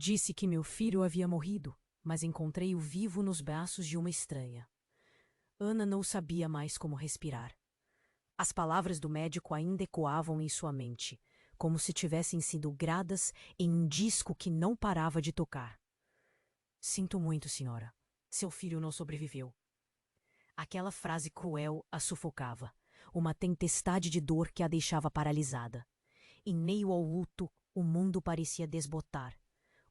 Disse que meu filho havia morrido, mas encontrei-o vivo nos braços de uma estranha. Ana não sabia mais como respirar. As palavras do médico ainda ecoavam em sua mente, como se tivessem sido gradas em um disco que não parava de tocar. Sinto muito, senhora. Seu filho não sobreviveu. Aquela frase cruel a sufocava, uma tempestade de dor que a deixava paralisada. Em meio ao luto, o mundo parecia desbotar.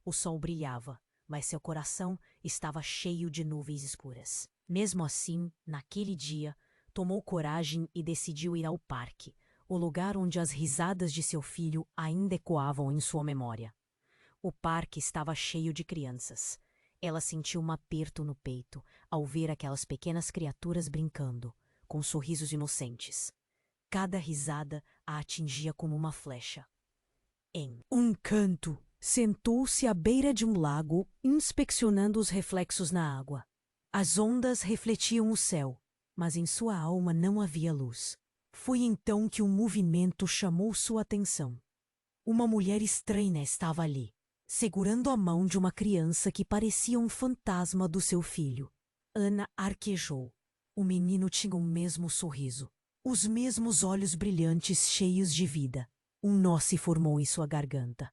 O sol brilhava, mas seu coração estava cheio de nuvens escuras. Mesmo assim, naquele dia, tomou coragem e decidiu ir ao parque, o lugar onde as risadas de seu filho ainda ecoavam em sua memória. O parque estava cheio de crianças. Ela sentiu um aperto no peito ao ver aquelas pequenas criaturas brincando, com sorrisos inocentes. Cada risada a atingia como uma flecha. Em um canto, sentou-se à beira de um lago, inspecionando os reflexos na água. As ondas refletiam o céu, mas em sua alma não havia luz. Foi então que um movimento chamou sua atenção. Uma mulher estranha estava ali, segurando a mão de uma criança que parecia um fantasma do seu filho. Ana arquejou. O menino tinha o mesmo sorriso, os mesmos olhos brilhantes cheios de vida. Um nó se formou em sua garganta.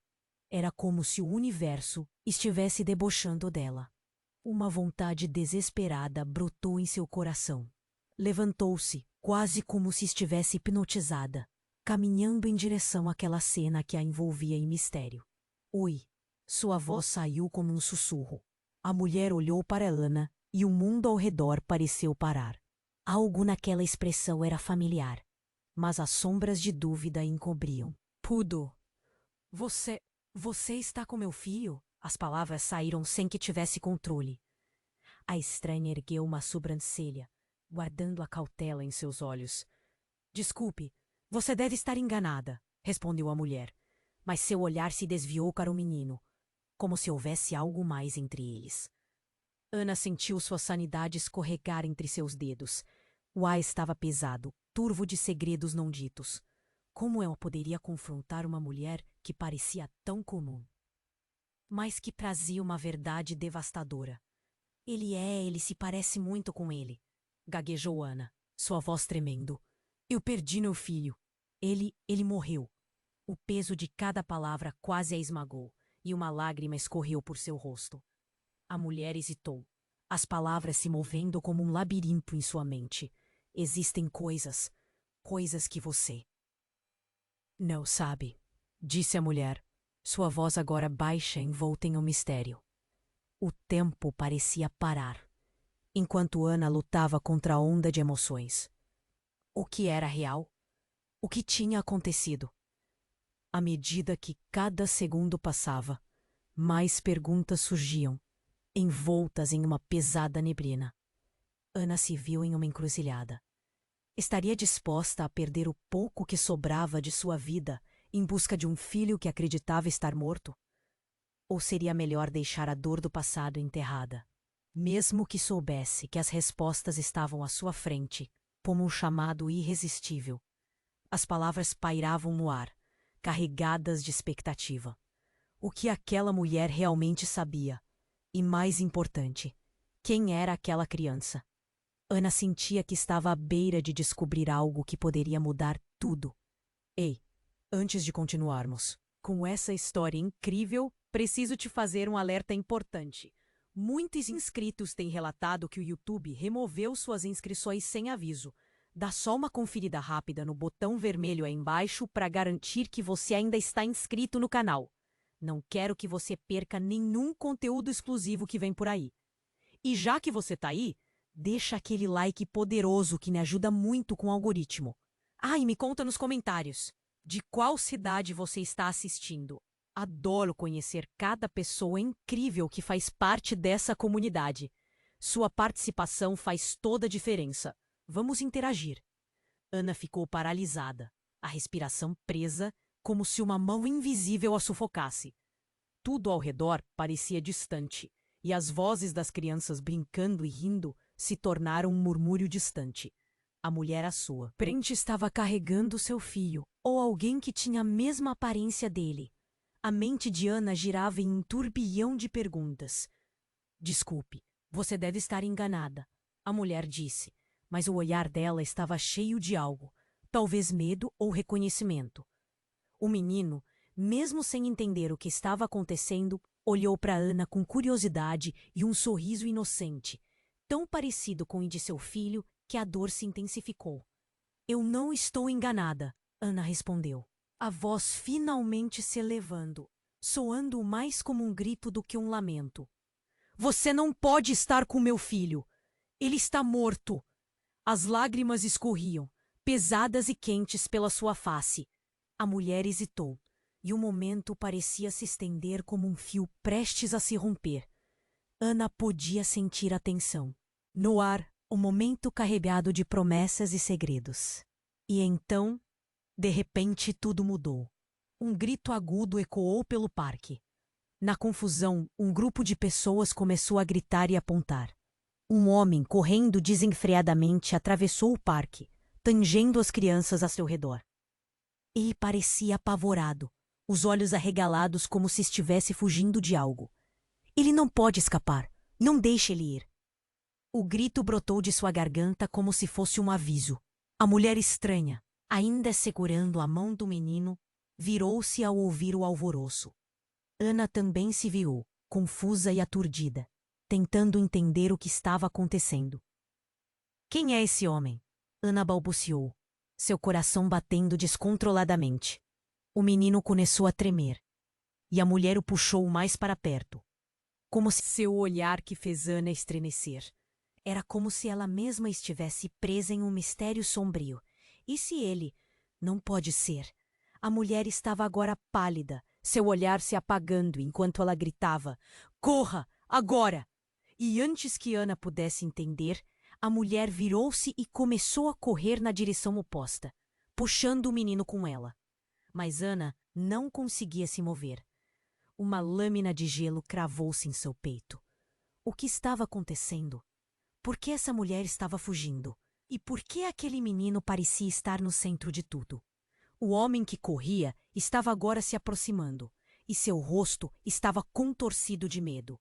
Era como se o universo estivesse debochando dela. Uma vontade desesperada brotou em seu coração. Levantou-se, quase como se estivesse hipnotizada, caminhando em direção àquela cena que a envolvia em mistério. Oi! Sua voz saiu como um sussurro. A mulher olhou para Ana e o mundo ao redor pareceu parar. Algo naquela expressão era familiar, mas as sombras de dúvida a encobriam. Pudo. Você está com meu filho? As palavras saíram sem que tivesse controle. A estranha ergueu uma sobrancelha, guardando a cautela em seus olhos. Desculpe, você deve estar enganada, respondeu a mulher, mas seu olhar se desviou para o menino, como se houvesse algo mais entre eles. Ana sentiu sua sanidade escorregar entre seus dedos. O ar estava pesado, turvo de segredos não ditos. Como ela poderia confrontar uma mulher que parecia tão comum, mas que trazia uma verdade devastadora? Ele se parece muito com ele, gaguejou Ana, sua voz tremendo. Eu perdi meu filho. Ele morreu. O peso de cada palavra quase a esmagou, e uma lágrima escorreu por seu rosto. A mulher hesitou, as palavras se movendo como um labirinto em sua mente. Existem coisas que você não sabe, disse a mulher, sua voz agora baixa envolta em um mistério. O tempo parecia parar, enquanto Ana lutava contra a onda de emoções. O que era real? O que tinha acontecido? À medida que cada segundo passava, mais perguntas surgiam, envoltas em uma pesada neblina. Ana se viu em uma encruzilhada. Estaria disposta a perder o pouco que sobrava de sua vida em busca de um filho que acreditava estar morto? Ou seria melhor deixar a dor do passado enterrada, mesmo que soubesse que as respostas estavam à sua frente, como um chamado irresistível? As palavras pairavam no ar, carregadas de expectativa. O que aquela mulher realmente sabia? E mais importante, quem era aquela criança? Ana sentia que estava à beira de descobrir algo que poderia mudar tudo. Ei, antes de continuarmos com essa história incrível, preciso te fazer um alerta importante. Muitos inscritos têm relatado que o YouTube removeu suas inscrições sem aviso. Dá só uma conferida rápida no botão vermelho aí embaixo para garantir que você ainda está inscrito no canal. Não quero que você perca nenhum conteúdo exclusivo que vem por aí. E já que você está aí, deixa aquele like poderoso que me ajuda muito com o algoritmo. Ah, e me conta nos comentários de qual cidade você está assistindo. Adoro conhecer cada pessoa incrível que faz parte dessa comunidade. Sua participação faz toda a diferença. Vamos interagir. Ana ficou paralisada, a respiração presa, como se uma mão invisível a sufocasse. Tudo ao redor parecia distante, e as vozes das crianças brincando e rindo se tornaram um murmúrio distante. A mulher à sua frente estava carregando seu filho, ou alguém que tinha a mesma aparência dele. A mente de Ana girava em um turbilhão de perguntas. Desculpe, você deve estar enganada, a mulher disse, mas o olhar dela estava cheio de algo, talvez medo ou reconhecimento. O menino, mesmo sem entender o que estava acontecendo, olhou para Ana com curiosidade e um sorriso inocente, tão parecido com o de seu filho que a dor se intensificou. Eu não estou enganada, Ana respondeu, a voz finalmente se elevando, soando mais como um grito do que um lamento. Você não pode estar com meu filho. Ele está morto. As lágrimas escorriam, pesadas e quentes pela sua face. A mulher hesitou, e o momento parecia se estender como um fio prestes a se romper. Ana podia sentir a tensão. No ar, o momento carregado de promessas e segredos. E então, de repente, tudo mudou. Um grito agudo ecoou pelo parque. Na confusão, um grupo de pessoas começou a gritar e apontar. Um homem, correndo desenfreadamente, atravessou o parque, tangendo as crianças a seu redor. Ele parecia apavorado, os olhos arregalados como se estivesse fugindo de algo. Ele não pode escapar. Não deixe ele ir. O grito brotou de sua garganta como se fosse um aviso. A mulher estranha, ainda segurando a mão do menino, virou-se ao ouvir o alvoroço. Ana também se viu, confusa e aturdida, tentando entender o que estava acontecendo. Quem é esse homem? Ana balbuciou, seu coração batendo descontroladamente. O menino começou a tremer, e a mulher o puxou mais para perto, como se seu olhar que fez Ana estremecer. Era como se ela mesma estivesse presa em um mistério sombrio. E se ele? Não pode ser. A mulher estava agora pálida, seu olhar se apagando enquanto ela gritava: Corra, agora! E antes que Ana pudesse entender, a mulher virou-se e começou a correr na direção oposta, puxando o menino com ela. Mas Ana não conseguia se mover. Uma lâmina de gelo cravou-se em seu peito. O que estava acontecendo? Por que essa mulher estava fugindo? E por que aquele menino parecia estar no centro de tudo? O homem que corria estava agora se aproximando, e seu rosto estava contorcido de medo.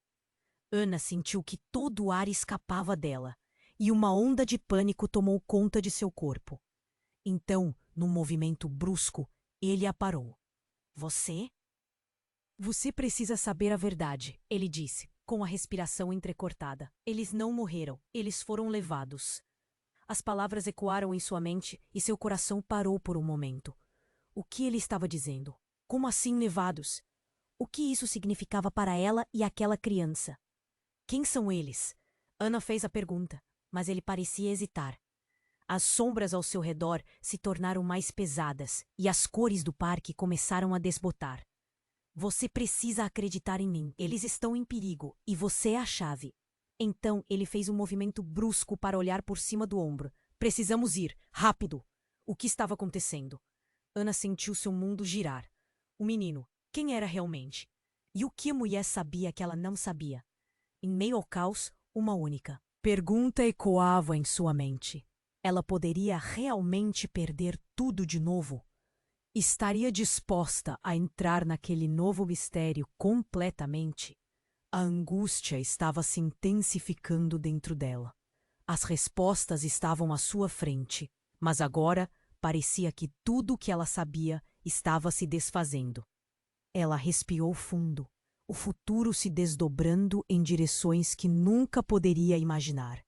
Ana sentiu que todo o ar escapava dela, e uma onda de pânico tomou conta de seu corpo. Então, num movimento brusco, ele a parou. Você? Você precisa saber a verdade, ele disse, com a respiração entrecortada. Eles não morreram, eles foram levados. As palavras ecoaram em sua mente e seu coração parou por um momento. O que ele estava dizendo? Como assim levados? O que isso significava para ela e aquela criança? Quem são eles? Ana fez a pergunta, mas ele parecia hesitar. As sombras ao seu redor se tornaram mais pesadas e as cores do parque começaram a desbotar. Você precisa acreditar em mim. Eles estão em perigo e você é a chave. Então ele fez um movimento brusco para olhar por cima do ombro. Precisamos ir, rápido! O que estava acontecendo? Ana sentiu seu mundo girar. O menino, quem era realmente? E o que a mulher sabia que ela não sabia? Em meio ao caos, uma única pergunta ecoava em sua mente. Ela poderia realmente perder tudo de novo? Estaria disposta a entrar naquele novo mistério completamente? A angústia estava se intensificando dentro dela. As respostas estavam à sua frente, mas agora parecia que tudo o que ela sabia estava se desfazendo. Ela respirou fundo, o futuro se desdobrando em direções que nunca poderia imaginar.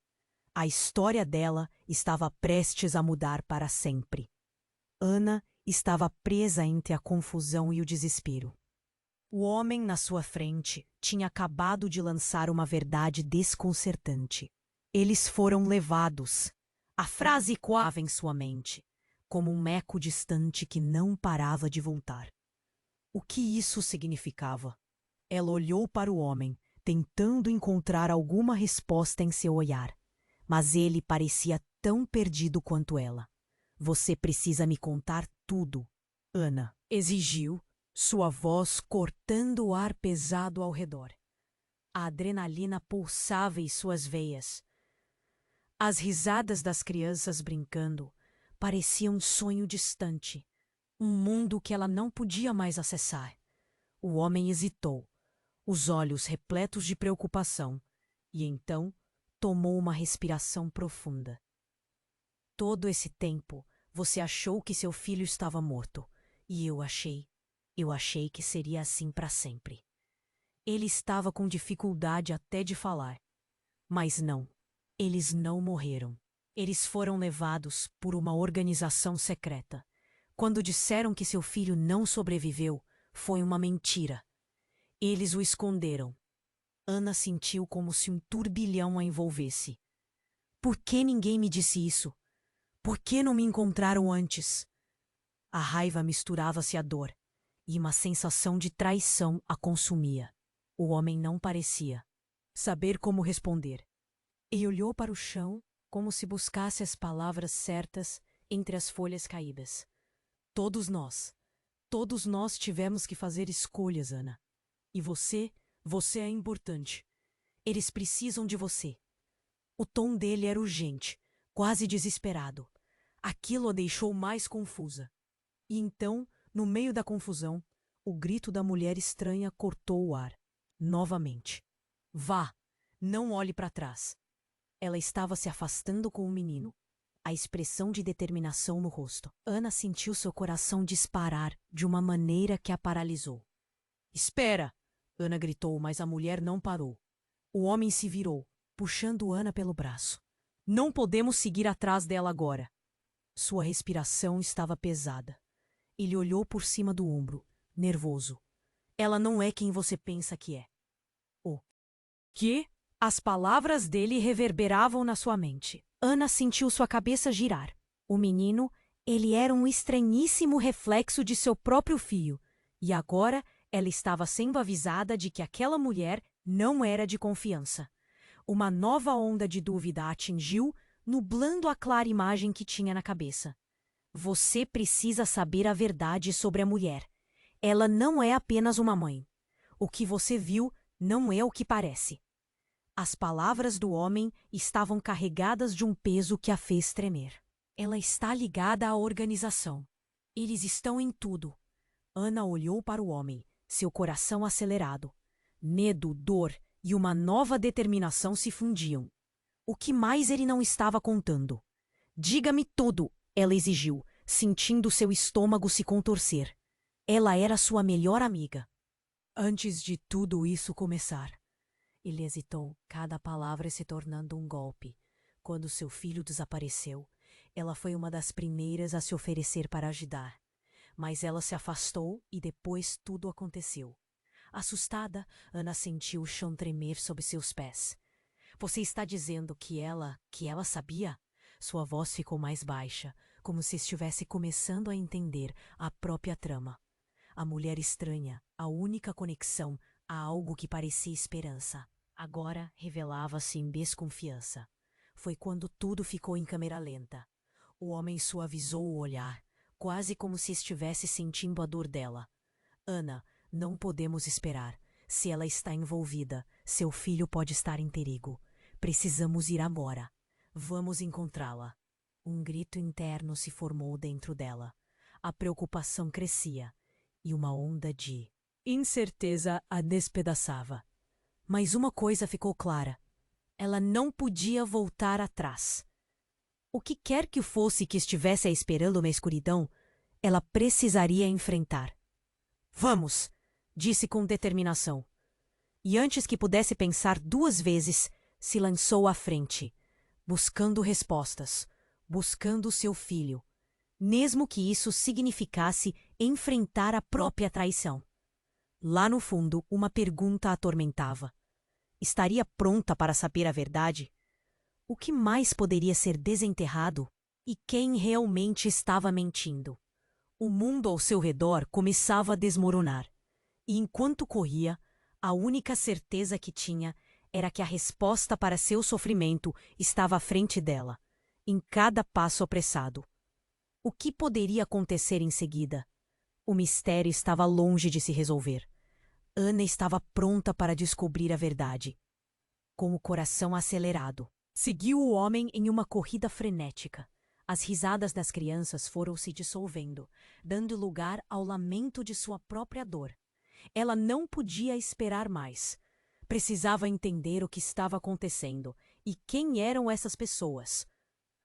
A história dela estava prestes a mudar para sempre. Ana estava presa entre a confusão e o desespero. O homem na sua frente tinha acabado de lançar uma verdade desconcertante. Eles foram levados. A frase ecoava em sua mente, como um eco distante que não parava de voltar. O que isso significava? Ela olhou para o homem, tentando encontrar alguma resposta em seu olhar, mas ele parecia tão perdido quanto ela. Você precisa me contar tudo, Ana exigiu, sua voz cortando o ar pesado ao redor. A adrenalina pulsava em suas veias. As risadas das crianças brincando pareciam um sonho distante, um mundo que ela não podia mais acessar. O homem hesitou, os olhos repletos de preocupação, e então tomou uma respiração profunda. Todo esse tempo, você achou que seu filho estava morto, e eu achei que seria assim para sempre. Ele estava com dificuldade até de falar. Mas não, eles não morreram. Eles foram levados por uma organização secreta. Quando disseram que seu filho não sobreviveu, foi uma mentira. Eles o esconderam. Ana sentiu como se um turbilhão a envolvesse. Por que ninguém me disse isso? Por que não me encontraram antes? A raiva misturava-se à dor, e uma sensação de traição a consumia. O homem não parecia saber como responder. E olhou para o chão como se buscasse as palavras certas entre as folhas caídas. Todos nós tivemos que fazer escolhas, Ana. E você é importante. Eles precisam de você. O tom dele era urgente, quase desesperado. Aquilo a deixou mais confusa. E então, no meio da confusão, o grito da mulher estranha cortou o ar. Novamente. Vá! Não olhe para trás. Ela estava se afastando com o menino, a expressão de determinação no rosto. Ana sentiu seu coração disparar de uma maneira que a paralisou. Espera! Ana gritou, mas a mulher não parou. O homem se virou, puxando Ana pelo braço. Não podemos seguir atrás dela agora. Sua respiração estava pesada. Ele olhou por cima do ombro, nervoso. Ela não é quem você pensa que é. O quê? As palavras dele reverberavam na sua mente. Ana sentiu sua cabeça girar. O menino, ele era um estranhíssimo reflexo de seu próprio filho. E agora ela estava sendo avisada de que aquela mulher não era de confiança. Uma nova onda de dúvida a atingiu, nublando a clara imagem que tinha na cabeça. Você precisa saber a verdade sobre a mulher. Ela não é apenas uma mãe. O que você viu não é o que parece. As palavras do homem estavam carregadas de um peso que a fez tremer. Ela está ligada à organização. Eles estão em tudo. Ana olhou para o homem, seu coração acelerado. Medo, dor e uma nova determinação se fundiam. O que mais ele não estava contando? Diga-me tudo, ela exigiu, sentindo seu estômago se contorcer. Ela era sua melhor amiga. Antes de tudo isso começar, ele hesitou, cada palavra se tornando um golpe. Quando seu filho desapareceu, ela foi uma das primeiras a se oferecer para ajudar. Mas ela se afastou e depois tudo aconteceu. Assustada, Ana sentiu o chão tremer sob seus pés. Você está dizendo que ela sabia? Sua voz ficou mais baixa, como se estivesse começando a entender a própria trama. A mulher estranha, a única conexão a algo que parecia esperança, agora revelava-se em desconfiança. Foi quando tudo ficou em câmera lenta. O homem suavizou o olhar, quase como se estivesse sentindo a dor dela. Ana, não podemos esperar. Se ela está envolvida, seu filho pode estar em perigo. Precisamos ir agora. Vamos encontrá-la. Um grito interno se formou dentro dela. A preocupação crescia, e uma onda de incerteza a despedaçava. Mas uma coisa ficou clara. Ela não podia voltar atrás. O que quer que fosse que estivesse a esperando na escuridão, ela precisaria enfrentar. Vamos! Disse com determinação. E antes que pudesse pensar duas vezes, se lançou à frente, buscando respostas, buscando seu filho, mesmo que isso significasse enfrentar a própria traição. Lá no fundo, uma pergunta a atormentava. Estaria pronta para saber a verdade? O que mais poderia ser desenterrado? E quem realmente estava mentindo? O mundo ao seu redor começava a desmoronar. E enquanto corria, a única certeza que tinha era que a resposta para seu sofrimento estava à frente dela, em cada passo apressado. O que poderia acontecer em seguida? O mistério estava longe de se resolver. Ana estava pronta para descobrir a verdade. Com o coração acelerado, seguiu o homem em uma corrida frenética. As risadas das crianças foram se dissolvendo, dando lugar ao lamento de sua própria dor. Ela não podia esperar mais. Precisava entender o que estava acontecendo e quem eram essas pessoas.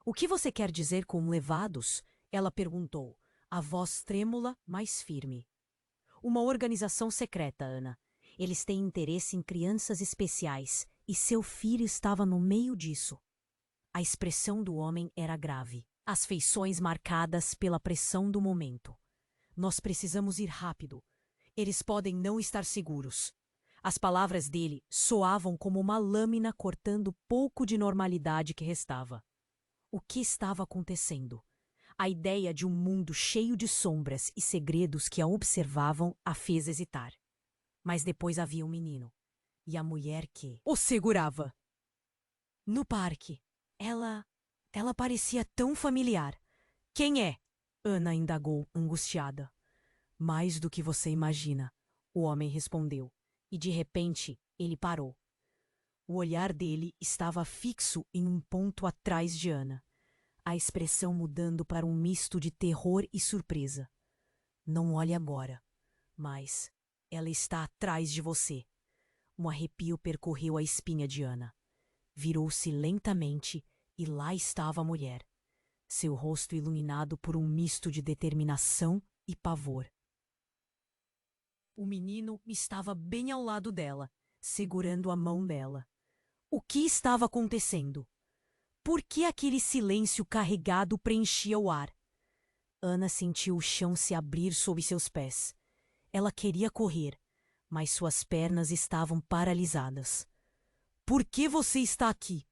O que você quer dizer com levados? Ela perguntou, a voz trêmula, mas firme. Uma organização secreta, Ana. Eles têm interesse em crianças especiais e seu filho estava no meio disso. A expressão do homem era grave, as feições marcadas pela pressão do momento. Nós precisamos ir rápido. Eles podem não estar seguros. As palavras dele soavam como uma lâmina cortando pouco de normalidade que restava. O que estava acontecendo? A ideia de um mundo cheio de sombras e segredos que a observavam a fez hesitar. Mas depois havia um menino. E a mulher que o segurava. No parque. Ela parecia tão familiar. Quem é? Ana indagou, angustiada. Mais do que você imagina, o homem respondeu. E de repente, ele parou. O olhar dele estava fixo em um ponto atrás de Ana. A expressão mudando para um misto de terror e surpresa. Não olhe agora, mas ela está atrás de você. Um arrepio percorreu a espinha de Ana. Virou-se lentamente e lá estava a mulher, seu rosto iluminado por um misto de determinação e pavor. O menino estava bem ao lado dela, segurando a mão dela. O que estava acontecendo? Por que aquele silêncio carregado preenchia o ar? Ana sentiu o chão se abrir sob seus pés. Ela queria correr, mas suas pernas estavam paralisadas. Por que você está aqui?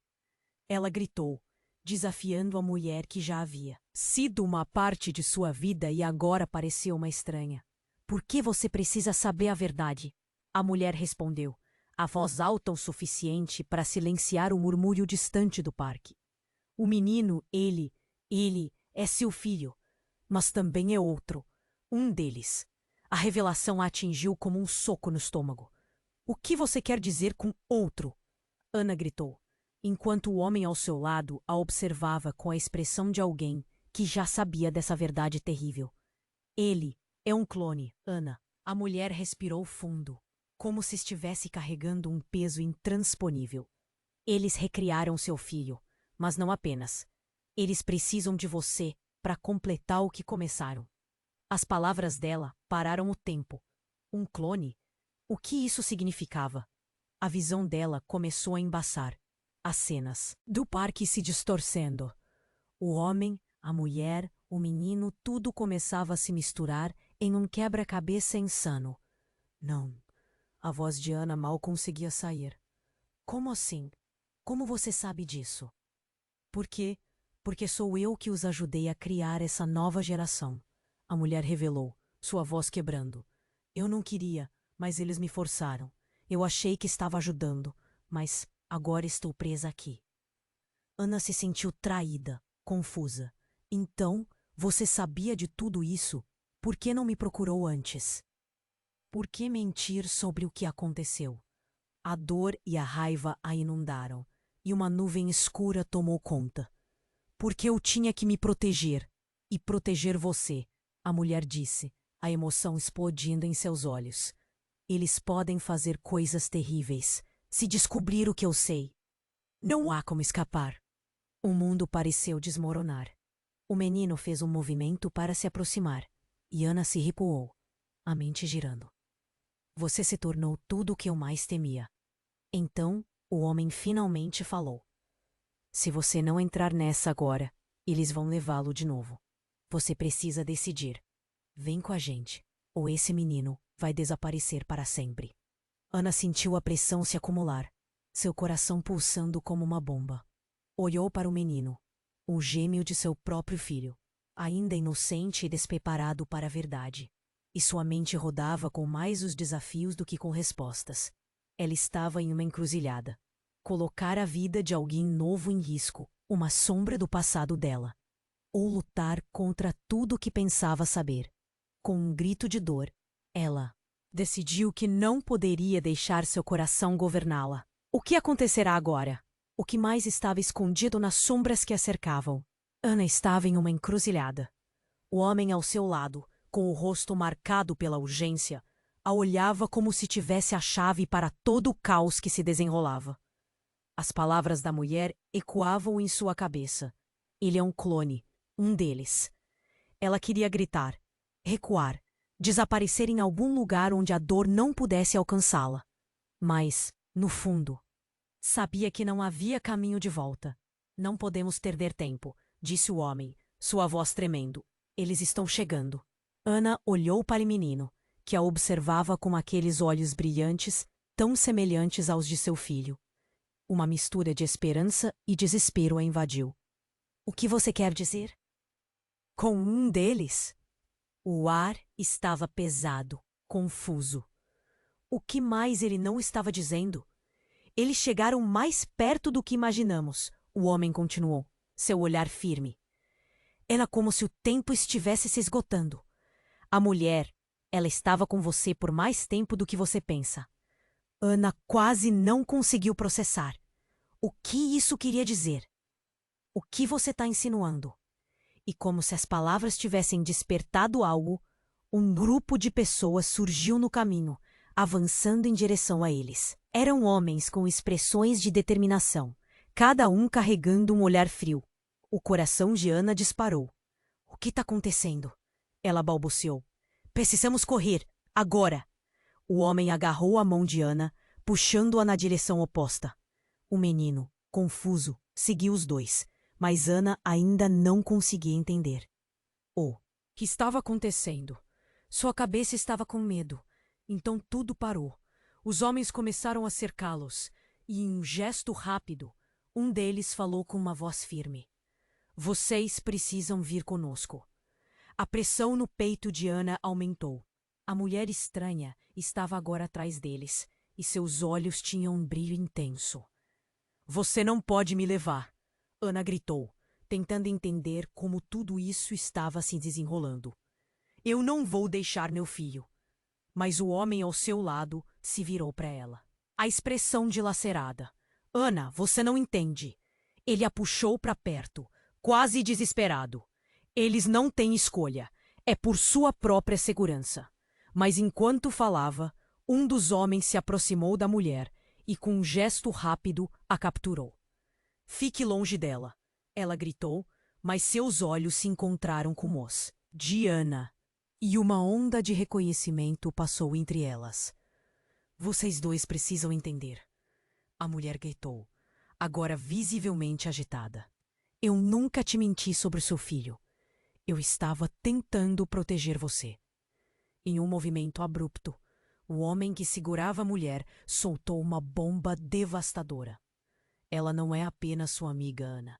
Ela gritou, desafiando a mulher que já havia sido uma parte de sua vida e agora parecia uma estranha. Por que você precisa saber a verdade? A mulher respondeu, a voz alta o suficiente para silenciar o murmúrio distante do parque. O menino, ele é seu filho, mas também é outro, um deles. A revelação a atingiu como um soco no estômago. O que você quer dizer com outro? Ana gritou, enquanto o homem ao seu lado a observava com a expressão de alguém que já sabia dessa verdade terrível. Ele é um clone, Ana. A mulher respirou fundo, como se estivesse carregando um peso intransponível. Eles recriaram seu filho, mas não apenas. Eles precisam de você para completar o que começaram. As palavras dela pararam o tempo. Um clone? O que isso significava? A visão dela começou a embaçar. As cenas do parque se distorcendo. O homem, a mulher, o menino, tudo começava a se misturar em um quebra-cabeça insano. Não. A voz de Ana mal conseguia sair. Como assim? Como você sabe disso? Por quê? Porque sou eu que os ajudei a criar essa nova geração. A mulher revelou, sua voz quebrando. Eu não queria, mas eles me forçaram. Eu achei que estava ajudando, mas agora estou presa aqui. Ana se sentiu traída, confusa. Então, você sabia de tudo isso? Por que não me procurou antes? Por que mentir sobre o que aconteceu? A dor e a raiva a inundaram, e uma nuvem escura tomou conta. Porque eu tinha que me proteger, e proteger você, a mulher disse, a emoção explodindo em seus olhos. Eles podem fazer coisas terríveis, se descobrir o que eu sei. Não há como escapar. O mundo pareceu desmoronar. O menino fez um movimento para se aproximar, e Ana se recuou, a mente girando. Você se tornou tudo o que eu mais temia. Então, o homem finalmente falou. Se você não entrar nessa agora, eles vão levá-lo de novo. Você precisa decidir. Vem com a gente, ou esse menino vai desaparecer para sempre. Ana sentiu a pressão se acumular, seu coração pulsando como uma bomba. Olhou para o menino, o gêmeo de seu próprio filho, ainda inocente e despreparado para a verdade. E sua mente rodava com mais os desafios do que com respostas. Ela estava em uma encruzilhada. Colocar a vida de alguém novo em risco, uma sombra do passado dela. Ou lutar contra tudo o que pensava saber. Com um grito de dor, ela decidiu que não poderia deixar seu coração governá-la. O que acontecerá agora? O que mais estava escondido nas sombras que a cercavam? Ana estava em uma encruzilhada. O homem ao seu lado, com o rosto marcado pela urgência, A olhava como se tivesse a chave para todo o caos que se desenrolava. As palavras da mulher ecoavam em sua cabeça. Ele é um clone, um deles. Ela queria gritar, recuar, desaparecer em algum lugar onde a dor não pudesse alcançá-la. Mas, no fundo, sabia que não havia caminho de volta. Não podemos perder tempo, disse o homem, sua voz tremendo. Eles estão chegando. Ana olhou para o menino, que a observava com aqueles olhos brilhantes, tão semelhantes aos de seu filho. Uma mistura de esperança e desespero a invadiu. O que você quer dizer? Com um deles? O ar estava pesado, confuso. O que mais ele não estava dizendo? Eles chegaram mais perto do que imaginamos, o homem continuou, seu olhar firme. Era como se o tempo estivesse se esgotando. A mulher, ela estava com você por mais tempo do que você pensa. Ana quase não conseguiu processar. O que isso queria dizer? O que você está insinuando? E como se as palavras tivessem despertado algo, um grupo de pessoas surgiu no caminho, avançando em direção a eles. Eram homens com expressões de determinação, cada um carregando um olhar frio. O coração de Ana disparou. O que está acontecendo? Ela balbuciou. Precisamos correr, agora! O homem agarrou a mão de Ana, puxando-a na direção oposta. O menino, confuso, seguiu os dois, mas Ana ainda não conseguia entender. O que estava acontecendo? Sua cabeça estava com medo. Então tudo parou. Os homens começaram a cercá-los, e em um gesto rápido, um deles falou com uma voz firme. Vocês precisam vir conosco. A pressão no peito de Ana aumentou. A mulher estranha estava agora atrás deles, e seus olhos tinham um brilho intenso. Você não pode me levar, Ana gritou, tentando entender como tudo isso estava se desenrolando. Eu não vou deixar meu filho. Mas o homem ao seu lado se virou para ela. A expressão dilacerada. Ana, você não entende. Ele a puxou para perto, quase desesperado. Eles não têm escolha. É por sua própria segurança. Mas enquanto falava, um dos homens se aproximou da mulher e com um gesto rápido a capturou. Fique longe dela, ela gritou, mas seus olhos se encontraram com os de Ana, e uma onda de reconhecimento passou entre elas. Vocês dois precisam entender. A mulher gritou, agora visivelmente agitada. Eu nunca te menti sobre seu filho. Eu estava tentando proteger você. Em um movimento abrupto, o homem que segurava a mulher soltou uma bomba devastadora. Ela não é apenas sua amiga, Ana.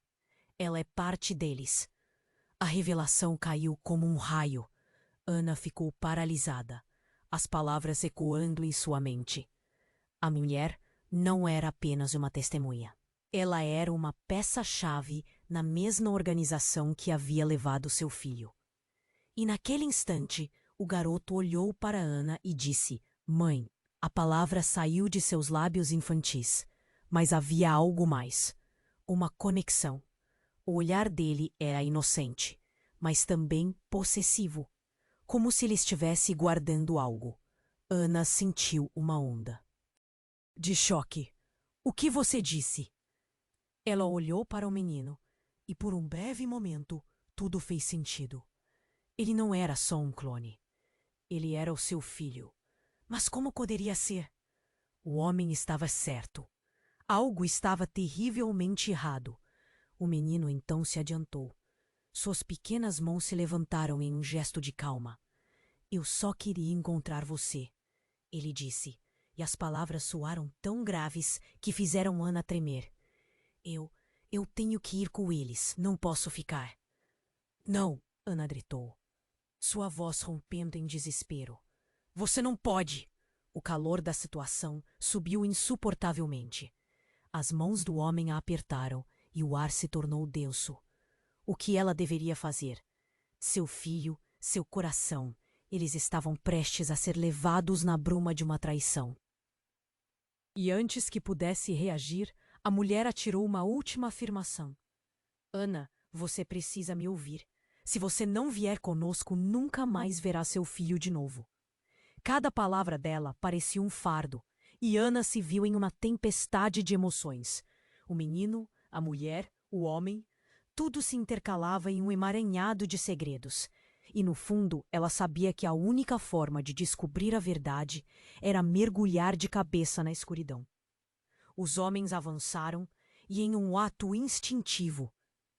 Ela é parte deles. A revelação caiu como um raio. Ana ficou paralisada, as palavras ecoando em sua mente. A mulher não era apenas uma testemunha. Ela era uma peça-chave na mesma organização que havia levado seu filho. E naquele instante, o garoto olhou para Ana e disse, Mãe. A palavra saiu de seus lábios infantis, mas havia algo mais. Uma conexão. O olhar dele era inocente, mas também possessivo, como se ele estivesse guardando algo. Ana sentiu uma onda de choque. O que você disse? Ela olhou para o menino, e por um breve momento, tudo fez sentido. Ele não era só um clone. Ele era o seu filho. Mas como poderia ser? O homem estava certo. Algo estava terrivelmente errado. O menino então se adiantou. Suas pequenas mãos se levantaram em um gesto de calma. Eu só queria encontrar você, ele disse, e as palavras soaram tão graves que fizeram Ana tremer. Eu tenho que ir com eles, não posso ficar. Não, Ana gritou, sua voz rompendo em desespero. Você não pode! O calor da situação subiu insuportavelmente. As mãos do homem a apertaram e o ar se tornou denso. O que ela deveria fazer? Seu filho, seu coração, eles estavam prestes a ser levados na bruma de uma traição. E antes que pudesse reagir, a mulher atirou uma última afirmação. Ana, você precisa me ouvir. Se você não vier conosco, nunca mais verá seu filho de novo. Cada palavra dela parecia um fardo, e Ana se viu em uma tempestade de emoções. O menino, a mulher, o homem, tudo se intercalava em um emaranhado de segredos. E no fundo, ela sabia que a única forma de descobrir a verdade era mergulhar de cabeça na escuridão. Os homens avançaram e, em um ato instintivo,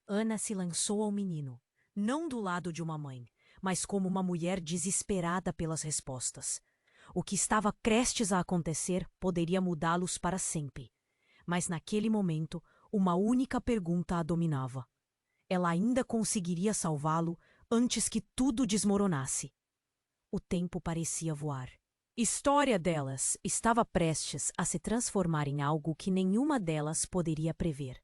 Ana se lançou ao menino, não do lado de uma mãe, mas como uma mulher desesperada pelas respostas. O que estava prestes a acontecer poderia mudá-los para sempre. Mas naquele momento, uma única pergunta a dominava. Ela ainda conseguiria salvá-lo antes que tudo desmoronasse. O tempo parecia voar. A história delas estava prestes a se transformar em algo que nenhuma delas poderia prever.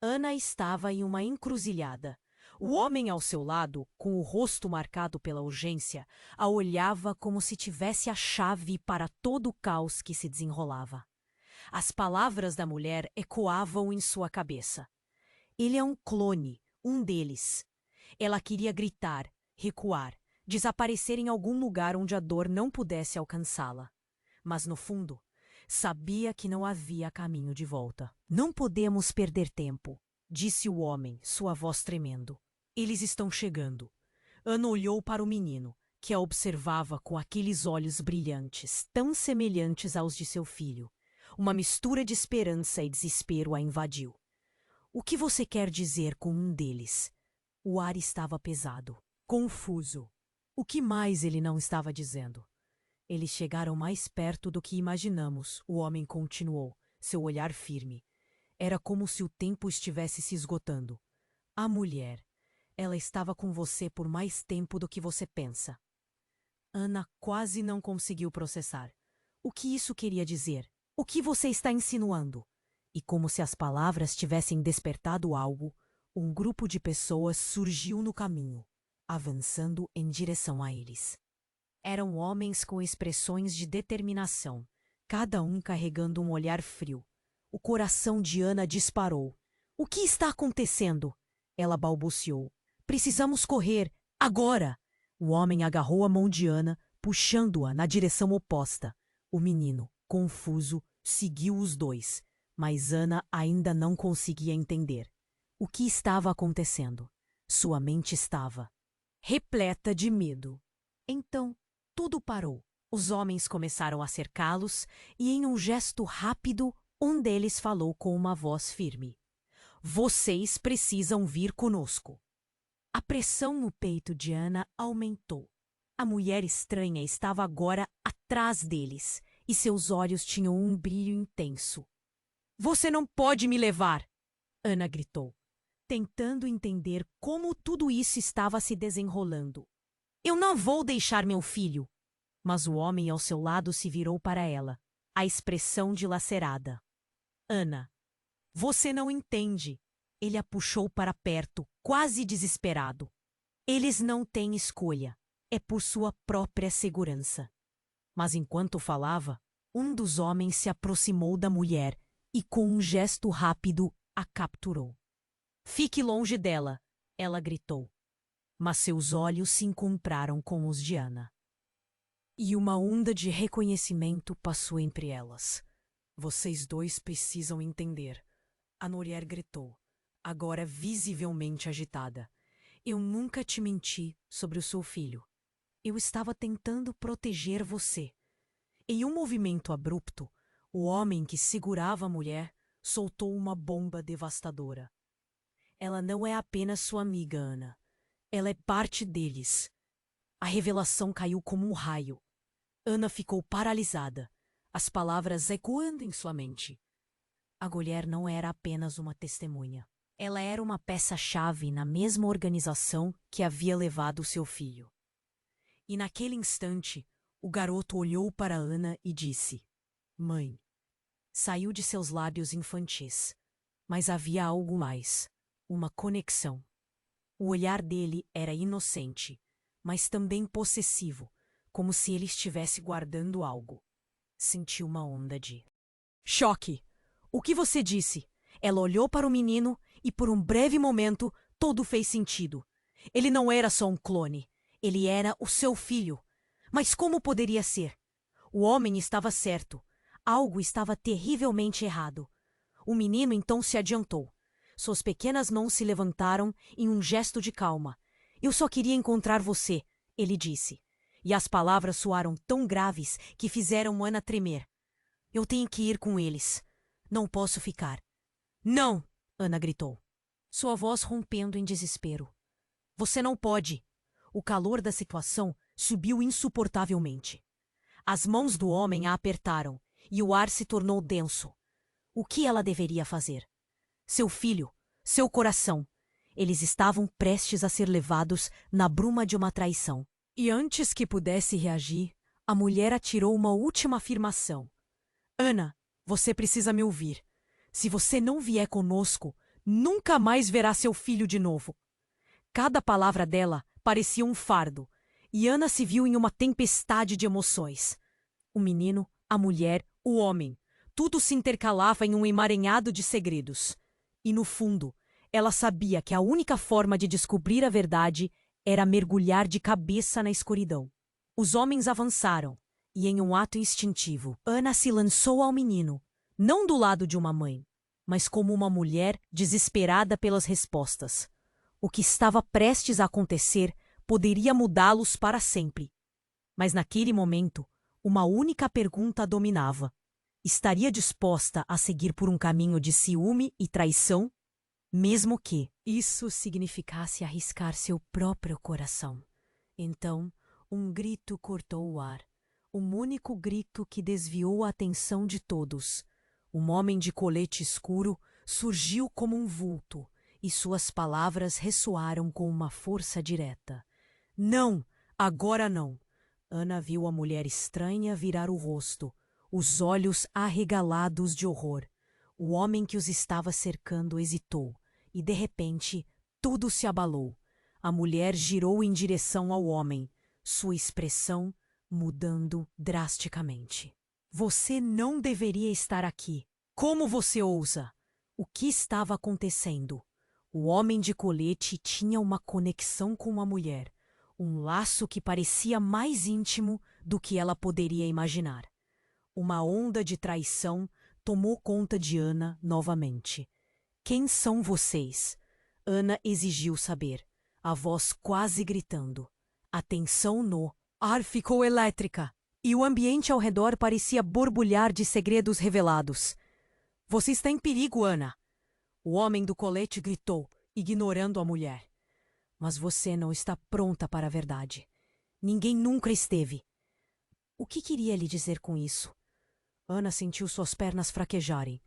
Ana estava em uma encruzilhada. O homem ao seu lado, com o rosto marcado pela urgência, a olhava como se tivesse a chave para todo o caos que se desenrolava. As palavras da mulher ecoavam em sua cabeça. Ele é um clone, um deles. Ela queria gritar, recuar, desaparecer em algum lugar onde a dor não pudesse alcançá-la. Mas, no fundo, sabia que não havia caminho de volta. Não podemos perder tempo, disse o homem, sua voz tremendo. Eles estão chegando. Ana olhou para o menino, que a observava com aqueles olhos brilhantes, tão semelhantes aos de seu filho. Uma mistura de esperança e desespero a invadiu. O que você quer dizer com um deles? O ar estava pesado, confuso. O que mais ele não estava dizendo? Eles chegaram mais perto do que imaginamos, o homem continuou, seu olhar firme. Era como se o tempo estivesse se esgotando. A mulher, ela estava com você por mais tempo do que você pensa. Ana quase não conseguiu processar. O que isso queria dizer? O que você está insinuando? E como se as palavras tivessem despertado algo, um grupo de pessoas surgiu no caminho, avançando em direção a eles. Eram homens com expressões de determinação, cada um carregando um olhar frio. O coração de Ana disparou. O que está acontecendo? Ela balbuciou. Precisamos correr, agora! O homem agarrou a mão de Ana, puxando-a na direção oposta. O menino, confuso, seguiu os dois, mas Ana ainda não conseguia entender. O que estava acontecendo? Sua mente estava repleta de medo. Então, tudo parou. Os homens começaram a cercá-los e, em um gesto rápido, um deles falou com uma voz firme. Vocês precisam vir conosco. A pressão no peito de Ana aumentou. A mulher estranha estava agora atrás deles e seus olhos tinham um brilho intenso. Você não pode me levar! Ana gritou, tentando entender como tudo isso estava se desenrolando. Eu não vou deixar meu filho! Mas o homem ao seu lado se virou para ela, a expressão dilacerada. Ana, você não entende. Ele a puxou para perto, quase desesperado. Eles não têm escolha. É por sua própria segurança. Mas enquanto falava, um dos homens se aproximou da mulher e, com um gesto rápido, a capturou. Fique longe dela, ela gritou. Mas seus olhos se encontraram com os de Ana. E uma onda de reconhecimento passou entre elas. Vocês dois precisam entender. A mulher gritou, agora visivelmente agitada. Eu nunca te menti sobre o seu filho. Eu estava tentando proteger você. Em um movimento abrupto, o homem que segurava a mulher soltou uma bomba devastadora. Ela não é apenas sua amiga, Ana. Ela é parte deles. A revelação caiu como um raio. Ana ficou paralisada, as palavras ecoando em sua mente. A mulher não era apenas uma testemunha. Ela era uma peça-chave na mesma organização que havia levado seu filho. E naquele instante, o garoto olhou para Ana e disse: Mãe. Saiu de seus lábios infantis, mas havia algo mais, uma conexão. O olhar dele era inocente, mas também possessivo, como se ele estivesse guardando algo. Sentiu uma onda de choque. O que você disse? Ela olhou para o menino e, por um breve momento, tudo fez sentido. Ele não era só um clone. Ele era o seu filho. Mas como poderia ser? O homem estava certo. Algo estava terrivelmente errado. O menino então se adiantou. Suas pequenas mãos se levantaram em um gesto de calma. Eu só queria encontrar você, ele disse. E as palavras soaram tão graves que fizeram Ana tremer. Eu tenho que ir com eles. Não posso ficar. Não! Ana gritou, sua voz rompendo em desespero. Você não pode. O calor da situação subiu insuportavelmente. As mãos do homem a apertaram e o ar se tornou denso. O que ela deveria fazer? Seu filho, seu coração. Eles estavam prestes a ser levados na bruma de uma traição. E antes que pudesse reagir, a mulher atirou uma última afirmação. Ana, você precisa me ouvir. Se você não vier conosco, nunca mais verá seu filho de novo. Cada palavra dela parecia um fardo, e Ana se viu em uma tempestade de emoções. O menino, a mulher, o homem, tudo se intercalava em um emaranhado de segredos. E no fundo, ela sabia que a única forma de descobrir a verdade era mergulhar de cabeça na escuridão. Os homens avançaram, e em um ato instintivo, Ana se lançou ao menino, não do lado de uma mãe, mas como uma mulher desesperada pelas respostas. O que estava prestes a acontecer poderia mudá-los para sempre. Mas naquele momento, uma única pergunta a dominava. Estaria disposta a seguir por um caminho de ciúme e traição, mesmo que isso significasse arriscar seu próprio coração? Então, um grito cortou o ar. Um único grito que desviou a atenção de todos. Um homem de colete escuro surgiu como um vulto, e suas palavras ressoaram com uma força direta. Não! Agora não! Ana viu a mulher estranha virar o rosto, os olhos arregalados de horror. O homem que os estava cercando hesitou, e de repente tudo se abalou. A mulher girou em direção ao homem, sua expressão mudando drasticamente. Você não deveria estar aqui. Como você ousa? O que estava acontecendo? O homem de colete tinha uma conexão com a mulher, um laço que parecia mais íntimo do que ela poderia imaginar. Uma onda de traição tomou conta de Ana novamente. Quem são vocês? Ana exigiu saber, a voz quase gritando. A tensão no ar ficou elétrica, e o ambiente ao redor parecia borbulhar de segredos revelados. Você está em perigo, Ana! O homem do colete gritou, ignorando a mulher. Mas você não está pronta para a verdade. Ninguém nunca esteve. O que queria lhe dizer com isso? Ana sentiu suas pernas fraquejarem.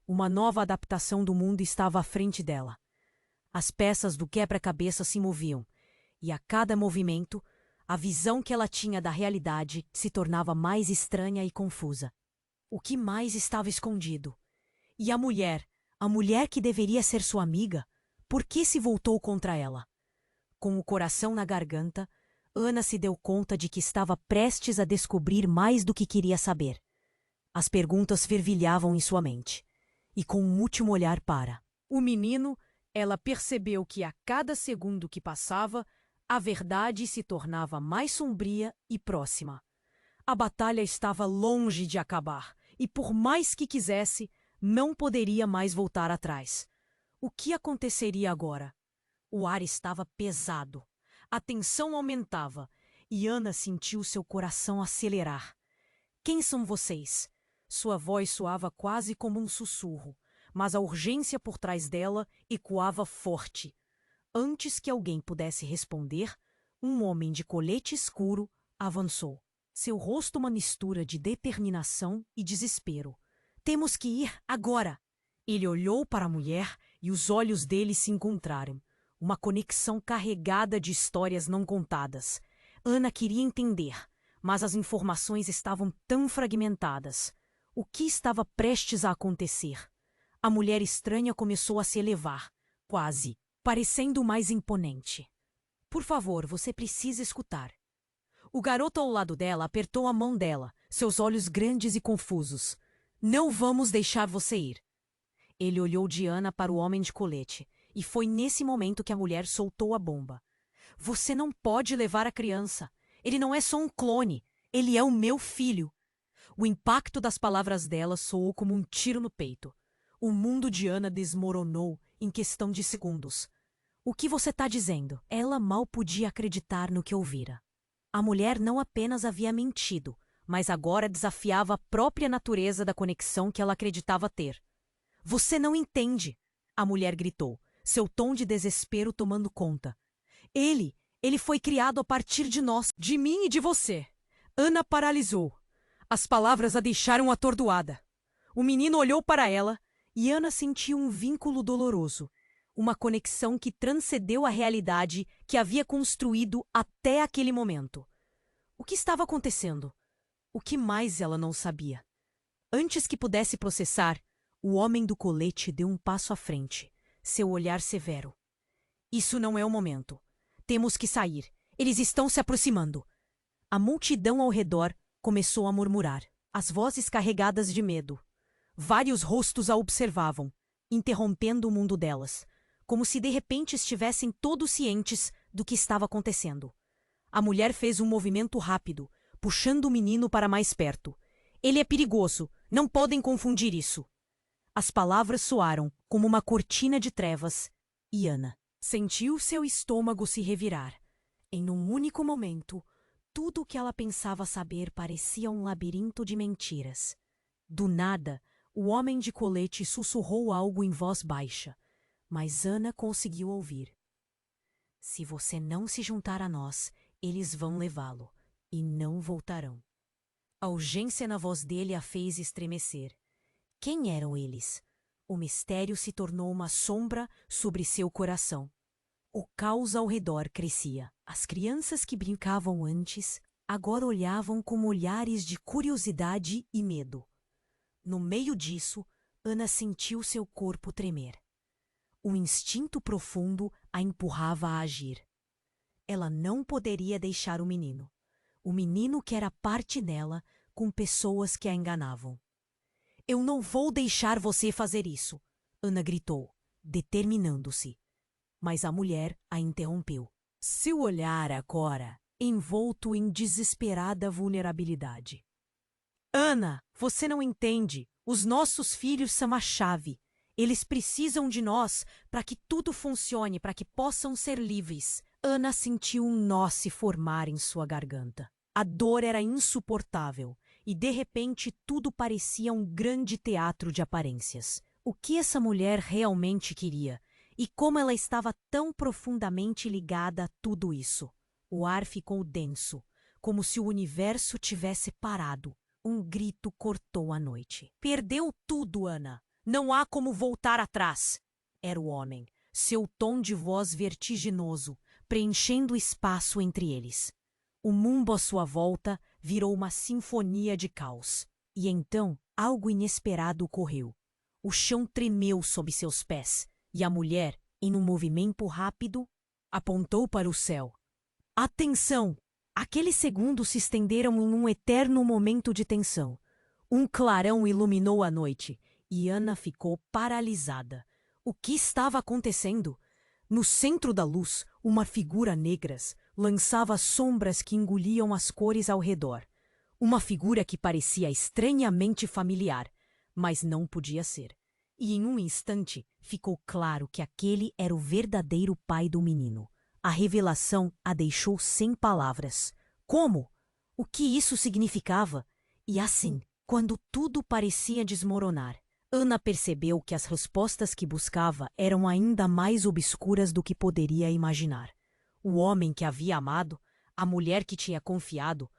Uma nova adaptação do mundo estava à frente dela. As peças do quebra-cabeça se moviam, e a cada movimento, a visão que ela tinha da realidade se tornava mais estranha e confusa. O que mais estava escondido? E a mulher que deveria ser sua amiga, por que se voltou contra ela? Com o coração na garganta, Ana se deu conta de que estava prestes a descobrir mais do que queria saber. As perguntas fervilhavam em sua mente. E com um último olhar para o menino, ela percebeu que a cada segundo que passava, a verdade se tornava mais sombria e próxima. A batalha estava longe de acabar, e por mais que quisesse, não poderia mais voltar atrás. O que aconteceria agora? O ar estava pesado, a tensão aumentava, e Ana sentiu seu coração acelerar. Quem são vocês? Sua voz soava quase como um sussurro, mas a urgência por trás dela ecoava forte. Antes que alguém pudesse responder, um homem de colete escuro avançou. Seu rosto uma mistura de determinação e desespero. Temos que ir agora! Ele olhou para a mulher e os olhos dele se encontraram. Uma conexão carregada de histórias não contadas. Ana queria entender, mas as informações estavam tão fragmentadas. O que estava prestes a acontecer? A mulher estranha começou a se elevar, quase, parecendo mais imponente. Por favor, você precisa escutar. O garoto ao lado dela apertou a mão dela, seus olhos grandes e confusos. Não vamos deixar você ir. Ele olhou de Ana para o homem de colete, e foi nesse momento que a mulher soltou a bomba. Você não pode levar a criança. Ele não é só um clone. Ele é o meu filho. O impacto das palavras dela soou como um tiro no peito. O mundo de Ana desmoronou em questão de segundos. O que você está dizendo? Ela mal podia acreditar no que ouvira. A mulher não apenas havia mentido, mas agora desafiava a própria natureza da conexão que ela acreditava ter. Você não entende, a mulher gritou, seu tom de desespero tomando conta. Ele foi criado a partir de nós, de mim e de você. Ana paralisou. As palavras a deixaram atordoada. O menino olhou para ela e Ana sentiu um vínculo doloroso, uma conexão que transcendeu a realidade que havia construído até aquele momento. O que estava acontecendo? O que mais ela não sabia? Antes que pudesse processar, o homem do colete deu um passo à frente, seu olhar severo. Isso não é o momento. Temos que sair. Eles estão se aproximando. A multidão ao redor começou a murmurar, as vozes carregadas de medo. Vários rostos a observavam, interrompendo o mundo delas, como se de repente estivessem todos cientes do que estava acontecendo. A mulher fez um movimento rápido, puxando o menino para mais perto. Ele é perigoso, não podem confundir isso. As palavras soaram como uma cortina de trevas e Ana sentiu seu estômago se revirar. Em um único momento, tudo o que ela pensava saber parecia um labirinto de mentiras. Do nada, o homem de colete sussurrou algo em voz baixa, mas Ana conseguiu ouvir. Se você não se juntar a nós, eles vão levá-lo, e não voltarão. A urgência na voz dele a fez estremecer. Quem eram eles? O mistério se tornou uma sombra sobre seu coração. O caos ao redor crescia. As crianças que brincavam antes, agora olhavam com olhares de curiosidade e medo. No meio disso, Ana sentiu seu corpo tremer. Um instinto profundo a empurrava a agir. Ela não poderia deixar o menino que era parte dela, com pessoas que a enganavam. Eu não vou deixar você fazer isso, Ana gritou, determinando-se. Mas a mulher a interrompeu. Seu olhar agora, envolto em desesperada vulnerabilidade. Ana, você não entende. Os nossos filhos são a chave. Eles precisam de nós para que tudo funcione, para que possam ser livres. Ana sentiu um nó se formar em sua garganta. A dor era insuportável e, de repente, tudo parecia um grande teatro de aparências. O que essa mulher realmente queria? E como ela estava tão profundamente ligada a tudo isso? O ar ficou denso, como se o universo tivesse parado. Um grito cortou a noite. Perdeu tudo, Ana. Não há como voltar atrás. Era o homem, seu tom de voz vertiginoso, preenchendo o espaço entre eles. O mundo à sua volta virou uma sinfonia de caos. E então, algo inesperado ocorreu. O chão tremeu sob seus pés, e a mulher, em um movimento rápido, apontou para o céu. Atenção! Aqueles segundos se estenderam em um eterno momento de tensão. Um clarão iluminou a noite, e Ana ficou paralisada. O que estava acontecendo? No centro da luz, uma figura negra lançava sombras que engoliam as cores ao redor. Uma figura que parecia estranhamente familiar, mas não podia ser. E em um instante ficou claro que aquele era o verdadeiro pai do menino. A revelação a deixou sem palavras. Como? O que isso significava? E assim, quando tudo parecia desmoronar, Ana percebeu que as respostas que buscava eram ainda mais obscuras do que poderia imaginar. O homem que havia amado, a mulher que tinha confiado,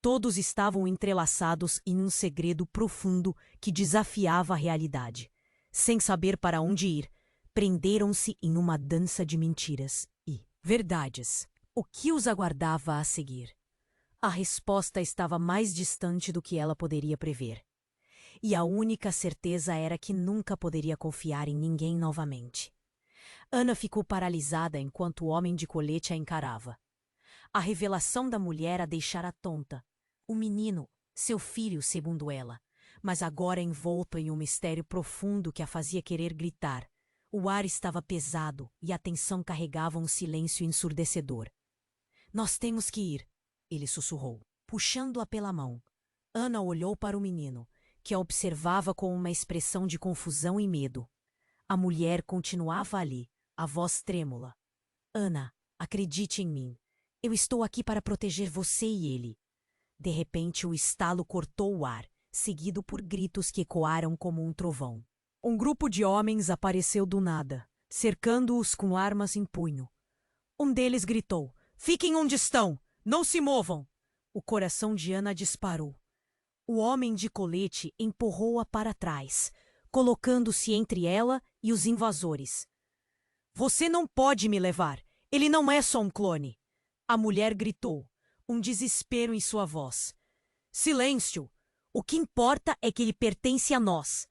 todos estavam entrelaçados em um segredo profundo que desafiava a realidade. Sem saber para onde ir, prenderam-se em uma dança de mentiras e verdades. O que os aguardava a seguir? A resposta estava mais distante do que ela poderia prever. E a única certeza era que nunca poderia confiar em ninguém novamente. Ana ficou paralisada enquanto o homem de colete a encarava. A revelação da mulher a deixara tonta. O menino, seu filho, segundo ela, mas agora envolto em um mistério profundo que a fazia querer gritar. O ar estava pesado e a tensão carregava um silêncio ensurdecedor. Nós temos que ir, ele sussurrou, puxando-a pela mão. Ana olhou para o menino, que a observava com uma expressão de confusão e medo. A mulher continuava ali, a voz trêmula. Ana, acredite em mim. Eu estou aqui para proteger você e ele. De repente, o estalo cortou o ar, seguido por gritos que ecoaram como um trovão. Um grupo de homens apareceu do nada, cercando-os com armas em punho. Um deles gritou: "Fiquem onde estão! Não se movam!" O coração de Ana disparou. O homem de colete empurrou-a para trás, colocando-se entre ela e os invasores. "Você não pode me levar! Ele não é só um clone!" A mulher gritou, um desespero em sua voz. "Silêncio! O que importa é que ele pertence a nós."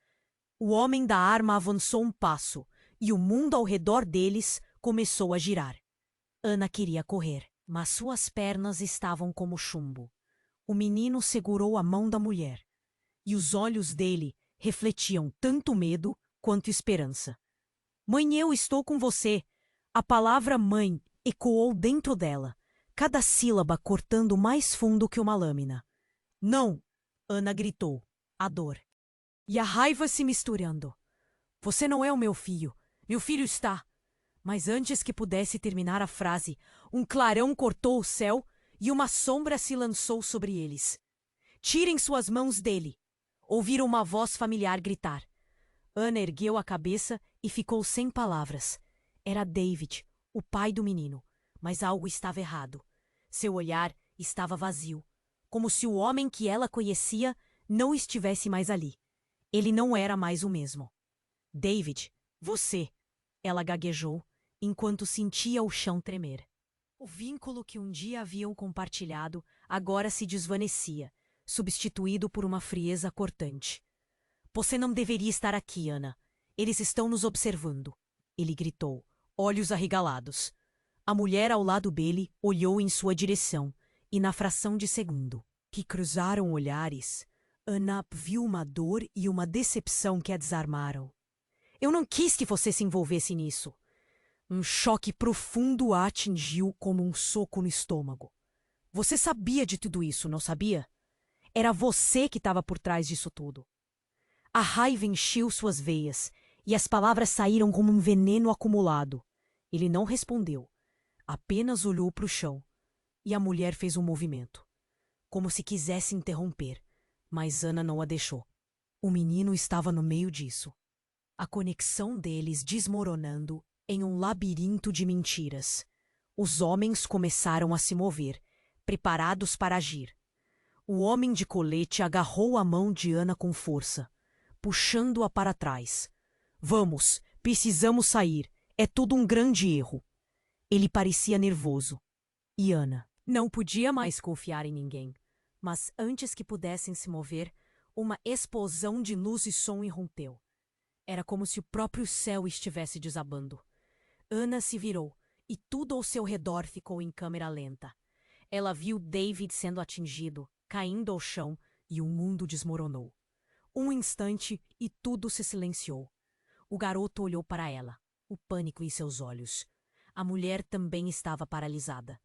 O homem da arma avançou um passo, e o mundo ao redor deles começou a girar. Ana queria correr, mas suas pernas estavam como chumbo. O menino segurou a mão da mulher, e os olhos dele refletiam tanto medo quanto esperança. "Mãe, eu estou com você." A palavra mãe ecoou dentro dela, cada sílaba cortando mais fundo que uma lâmina. "Não!" Ana gritou, a dor e a raiva se misturando. "Você não é o meu filho. Meu filho está." Mas antes que pudesse terminar a frase, um clarão cortou o céu e uma sombra se lançou sobre eles. "Tirem suas mãos dele!" Ouviram uma voz familiar gritar. Ana ergueu a cabeça e ficou sem palavras. Era David, o pai do menino, mas algo estava errado. Seu olhar estava vazio, como se o homem que ela conhecia não estivesse mais ali. Ele não era mais o mesmo. "David, você!" Ela gaguejou, enquanto sentia o chão tremer. O vínculo que um dia haviam compartilhado agora se desvanecia, substituído por uma frieza cortante. "Você não deveria estar aqui, Ana. Eles estão nos observando." Ele gritou, olhos arregalados. A mulher ao lado dele olhou em sua direção, e na fração de segundo que cruzaram olhares, Ana viu uma dor e uma decepção que a desarmaram. "Eu não quis que você se envolvesse nisso." Um choque profundo a atingiu como um soco no estômago. "Você sabia de tudo isso, não sabia? Era você que estava por trás disso tudo." A raiva encheu suas veias e as palavras saíram como um veneno acumulado. Ele não respondeu, apenas olhou para o chão, e a mulher fez um movimento, como se quisesse interromper, mas Ana não a deixou. O menino estava no meio disso. A conexão deles desmoronando em um labirinto de mentiras. Os homens começaram a se mover, preparados para agir. O homem de colete agarrou a mão de Ana com força, puxando-a para trás. "Vamos, precisamos sair. É tudo um grande erro." Ele parecia nervoso. E Ana não podia mais confiar em ninguém. Mas antes que pudessem se mover, uma explosão de luz e som irrompeu. Era como se o próprio céu estivesse desabando. Ana se virou, e tudo ao seu redor ficou em câmera lenta. Ela viu David sendo atingido, caindo ao chão, e o mundo desmoronou. Um instante e tudo se silenciou. O garoto olhou para ela, o pânico em seus olhos. A mulher também estava paralisada.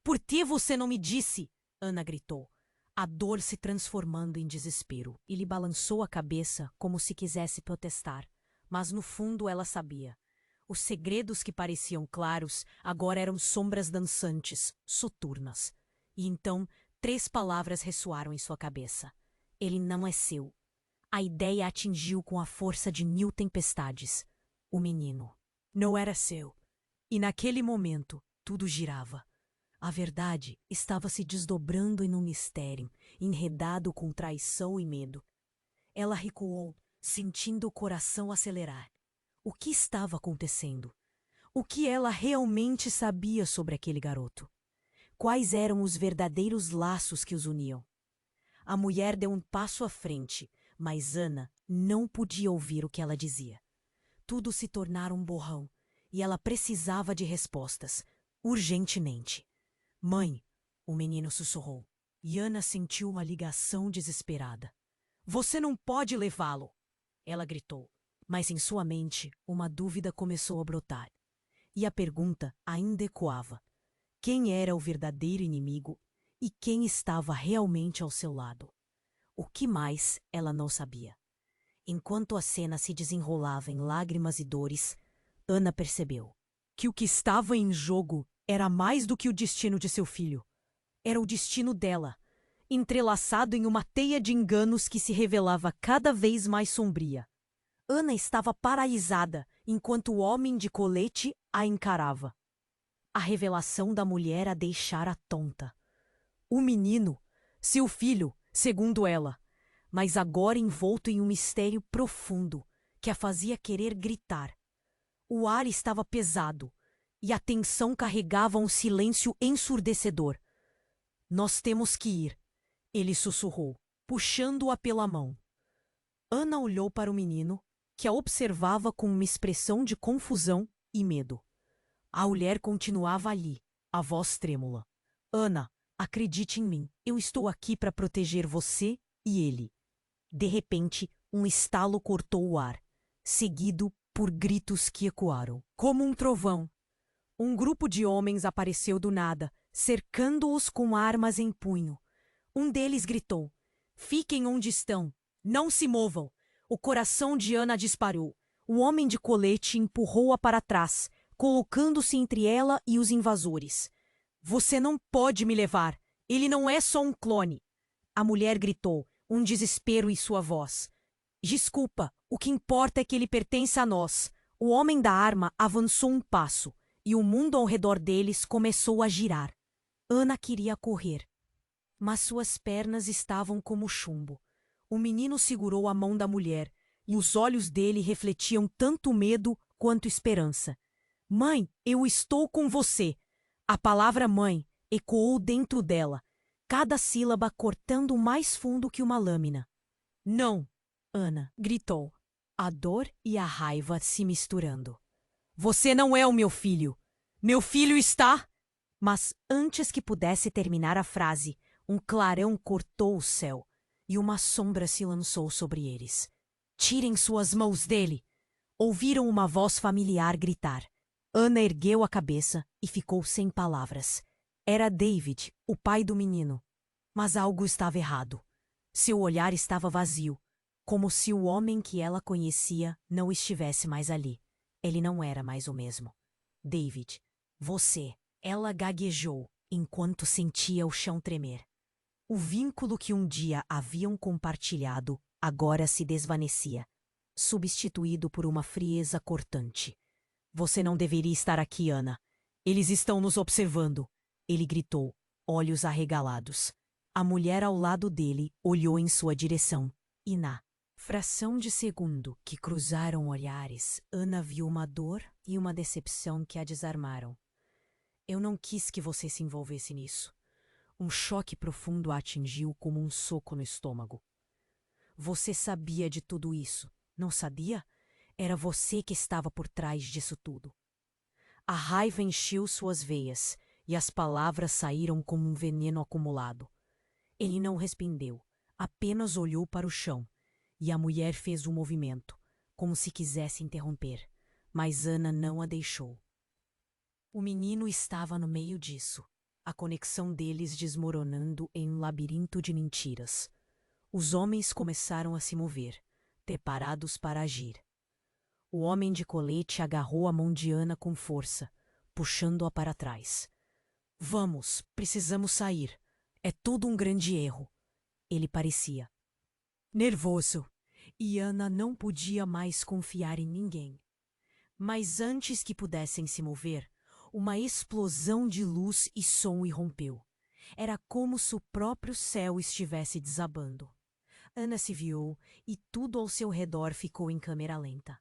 "Por que você não me disse?" Ana gritou, a dor se transformando em desespero. Ele balançou a cabeça como se quisesse protestar, mas no fundo ela sabia. Os segredos que pareciam claros agora eram sombras dançantes, soturnas. E então 3 palavras ressoaram em sua cabeça. "Ele não é seu." A ideia atingiu com a força de 1000 tempestades. O menino não era seu. E naquele momento, tudo girava. A verdade estava se desdobrando em um mistério, enredado com traição e medo. Ela recuou, sentindo o coração acelerar. O que estava acontecendo? O que ela realmente sabia sobre aquele garoto? Quais eram os verdadeiros laços que os uniam? A mulher deu um passo à frente, mas Ana não podia ouvir o que ela dizia. Tudo se tornara um borrão, e ela precisava de respostas, urgentemente. "Mãe", o menino sussurrou, e Ana sentiu uma ligação desesperada. "Você não pode levá-lo!" Ela gritou, mas em sua mente uma dúvida começou a brotar. E a pergunta ainda ecoava. Quem era o verdadeiro inimigo e quem estava realmente ao seu lado. O que mais ela não sabia. Enquanto a cena se desenrolava em lágrimas e dores, Ana percebeu que o que estava em jogo era mais do que o destino de seu filho. Era o destino dela, entrelaçado em uma teia de enganos que se revelava cada vez mais sombria. Ana estava paralisada enquanto o homem de colete a encarava. A revelação da mulher a deixara tonta. O menino, seu filho, segundo ela, mas agora envolto em um mistério profundo que a fazia querer gritar. O ar estava pesado e a tensão carregava um silêncio ensurdecedor. Nós temos que ir, ele sussurrou, puxando-a pela mão. Ana olhou para o menino, que a observava com uma expressão de confusão e medo. A mulher continuava ali, a voz trêmula. Ana, acredite em mim, eu estou aqui para proteger você e ele. De repente, um estalo cortou o ar, seguido por gritos que ecoaram, como um trovão. Um grupo de homens apareceu do nada, cercando-os com armas em punho. Um deles gritou: "Fiquem onde estão! Não se movam!" O coração de Ana disparou. O homem de colete empurrou-a para trás, colocando-se entre ela e os invasores. "Você não pode me levar! Ele não é só um clone!" A mulher gritou, um desespero em sua voz. "Desculpa, o que importa é que ele pertence a nós." O homem da arma avançou um passo, e o mundo ao redor deles começou a girar. Ana queria correr, mas suas pernas estavam como chumbo. O menino segurou a mão da mulher, e os olhos dele refletiam tanto medo quanto esperança. "Mãe, eu estou com você." A palavra mãe ecoou dentro dela, cada sílaba cortando mais fundo que uma lâmina. "Não!" Ana gritou, a dor e a raiva se misturando. "Você não é o meu filho! Meu filho está..." Mas antes que pudesse terminar a frase, um clarão cortou o céu e uma sombra se lançou sobre eles. "Tirem suas mãos dele!" Ouviram uma voz familiar gritar. Ana ergueu a cabeça e ficou sem palavras. Era David, o pai do menino. Mas algo estava errado. Seu olhar estava vazio, como se o homem que ela conhecia não estivesse mais ali. Ele não era mais o mesmo. "David, você..." Ela gaguejou enquanto sentia o chão tremer. O vínculo que um dia haviam compartilhado agora se desvanecia, substituído por uma frieza cortante. "Você não deveria estar aqui, Ana. Eles estão nos observando." Ele gritou, olhos arregalados. A mulher ao lado dele olhou em sua direção, e na fração de segundo que cruzaram olhares, Ana viu uma dor e uma decepção que a desarmaram. "Eu não quis que você se envolvesse nisso." Um choque profundo a atingiu como um soco no estômago. "Você sabia de tudo isso, não sabia? Era você que estava por trás disso tudo." A raiva encheu suas veias e as palavras saíram como um veneno acumulado. Ele não respondeu, apenas olhou para o chão, e a mulher fez um movimento, como se quisesse interromper, mas Ana não a deixou. O menino estava no meio disso, a conexão deles desmoronando em um labirinto de mentiras. Os homens começaram a se mover, preparados para agir. O homem de colete agarrou a mão de Ana com força, puxando-a para trás. "Vamos, precisamos sair. É tudo um grande erro." Ele parecia nervoso, e Ana não podia mais confiar em ninguém. Mas antes que pudessem se mover, uma explosão de luz e som irrompeu. Era como se o próprio céu estivesse desabando. Ana se viu e tudo ao seu redor ficou em câmera lenta.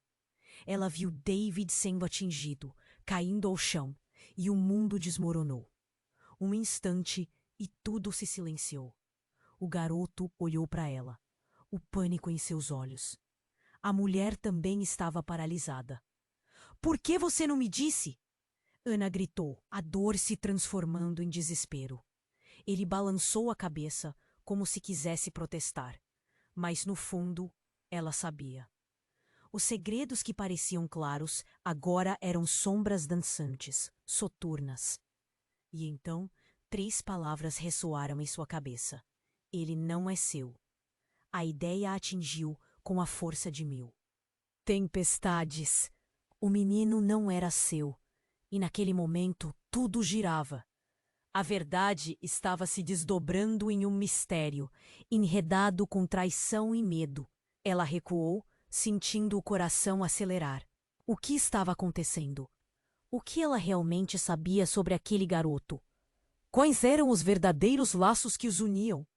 Ela viu David sendo atingido, caindo ao chão, e o mundo desmoronou. Um instante e tudo se silenciou. O garoto olhou para ela, o pânico em seus olhos. A mulher também estava paralisada. "Por que você não me disse?" Ana gritou, a dor se transformando em desespero. Ele balançou a cabeça como se quisesse protestar, mas no fundo ela sabia. Os segredos que pareciam claros agora eram sombras dançantes, soturnas. E então 3 palavras ressoaram em sua cabeça. Ele não é seu. A ideia a atingiu com a força de 1000. Tempestades. O menino não era seu, e naquele momento tudo girava. A verdade estava se desdobrando em um mistério, enredado com traição e medo. Ela recuou, sentindo o coração acelerar. O que estava acontecendo? O que ela realmente sabia sobre aquele garoto? Quais eram os verdadeiros laços que os uniam?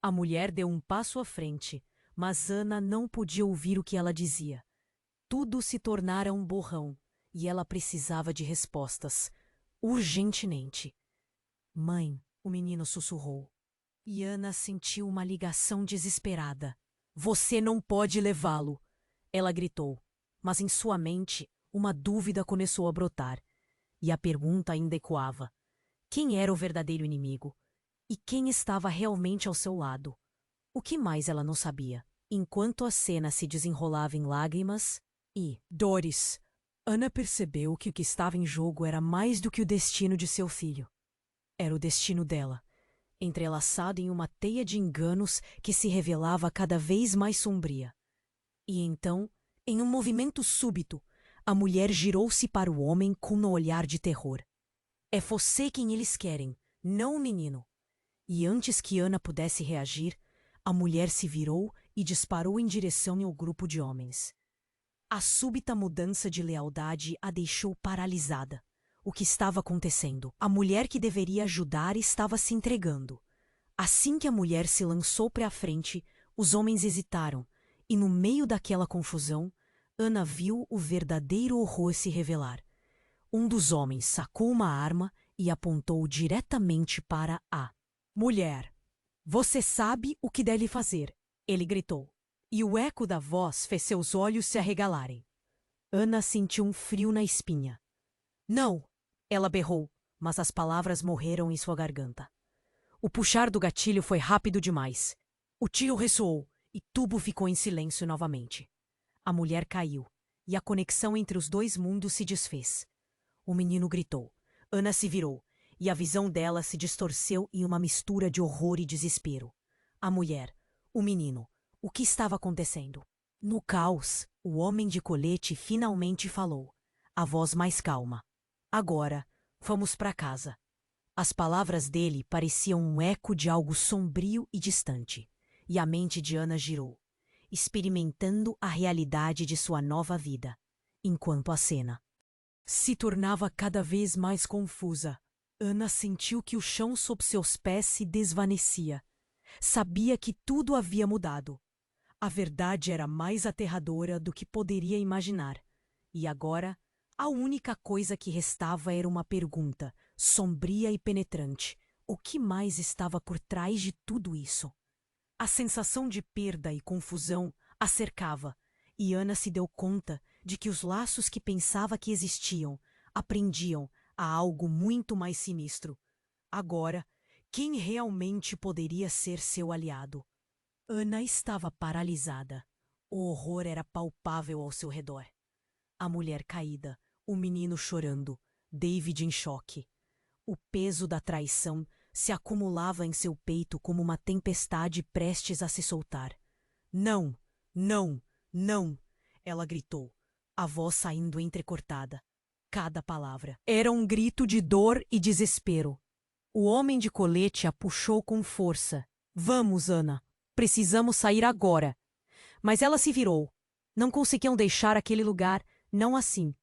A mulher deu um passo à frente, mas Ana não podia ouvir o que ela dizia. Tudo se tornara um borrão, e ela precisava de respostas, urgentemente. Mãe, o menino sussurrou. E Ana sentiu uma ligação desesperada. Você não pode levá-lo, ela gritou. Mas em sua mente, uma dúvida começou a brotar. E a pergunta ainda ecoava. Quem era o verdadeiro inimigo? E quem estava realmente ao seu lado? O que mais ela não sabia? Enquanto a cena se desenrolava em lágrimas e dores, Ana percebeu que o que estava em jogo era mais do que o destino de seu filho. Era o destino dela, entrelaçado em uma teia de enganos que se revelava cada vez mais sombria. E então, em um movimento súbito, a mulher girou-se para o homem com um olhar de terror. É você quem eles querem, não o menino. E antes que Ana pudesse reagir, a mulher se virou e disparou em direção ao grupo de homens. A súbita mudança de lealdade a deixou paralisada. O que estava acontecendo? A mulher que deveria ajudar estava se entregando. Assim que a mulher se lançou para a frente, os homens hesitaram, e no meio daquela confusão, Ana viu o verdadeiro horror se revelar. Um dos homens sacou uma arma e apontou diretamente para a mulher. Você sabe o que deve fazer, ele gritou, e o eco da voz fez seus olhos se arregalarem. Ana sentiu um frio na espinha. Não! Ela berrou, mas as palavras morreram em sua garganta. O puxar do gatilho foi rápido demais. O tiro ressoou e tudo ficou em silêncio novamente. A mulher caiu e a conexão entre os dois mundos se desfez. O menino gritou. Ana se virou e a visão dela se distorceu em uma mistura de horror e desespero. A mulher, o menino, o que estava acontecendo? No caos, o homem de colete finalmente falou, a voz mais calma. Agora, vamos para casa. As palavras dele pareciam um eco de algo sombrio e distante, e a mente de Ana girou, experimentando a realidade de sua nova vida, enquanto a cena se tornava cada vez mais confusa. Ana sentiu que o chão sob seus pés se desvanecia. Sabia que tudo havia mudado. A verdade era mais aterradora do que poderia imaginar. E agora, a única coisa que restava era uma pergunta, sombria e penetrante. O que mais estava por trás de tudo isso? A sensação de perda e confusão a cercava, e Ana se deu conta de que os laços que pensava que existiam aprendiam a algo muito mais sinistro. Agora, quem realmente poderia ser seu aliado? Ana estava paralisada. O horror era palpável ao seu redor. A mulher caída, o menino chorando, David em choque. O peso da traição se acumulava em seu peito como uma tempestade prestes a se soltar. Não, não, não! Ela gritou, a voz saindo entrecortada. Cada palavra era um grito de dor e desespero. O homem de colete a puxou com força. Vamos, Ana. Precisamos sair agora. Mas ela se virou. Não conseguiam deixar aquele lugar, não assim.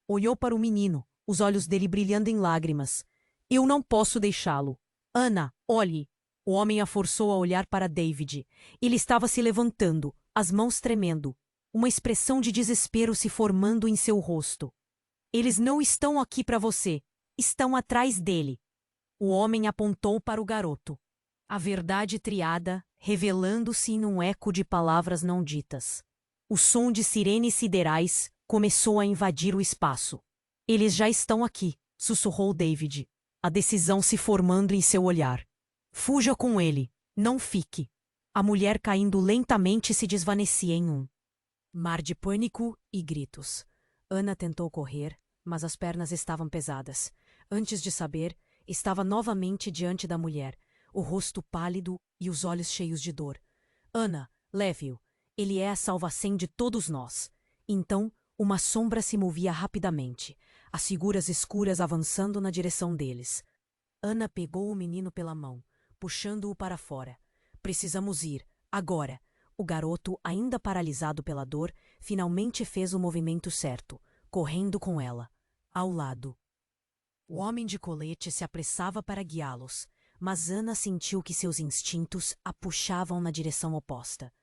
Olhou para o menino, os olhos dele brilhando em lágrimas. Eu não posso deixá-lo. Ana, olhe. O homem a forçou a olhar para David. Ele estava se levantando, as mãos tremendo. Uma expressão de desespero se formando em seu rosto. Eles não estão aqui para você. Estão atrás dele. O homem apontou para o garoto. A verdade triada, revelando-se em um eco de palavras não ditas. O som de sirenes siderais começou a invadir o espaço. Eles já estão aqui, sussurrou David, a decisão se formando em seu olhar. Fuja com ele, não fique. A mulher caindo lentamente se desvanecia em um mar de pânico e gritos. Ana tentou correr, mas as pernas estavam pesadas. Antes de saber, estava novamente diante da mulher, o rosto pálido e os olhos cheios de dor. Ana, leve-o. Ele é a salvação de todos nós. Então, uma sombra se movia rapidamente, as figuras escuras avançando na direção deles. Ana pegou o menino pela mão, puxando-o para fora. Precisamos ir, agora. O garoto, ainda paralisado pela dor, finalmente fez o movimento certo, correndo com ela, ao lado. O homem de colete se apressava para guiá-los, mas Ana sentiu que seus instintos a puxavam na direção oposta.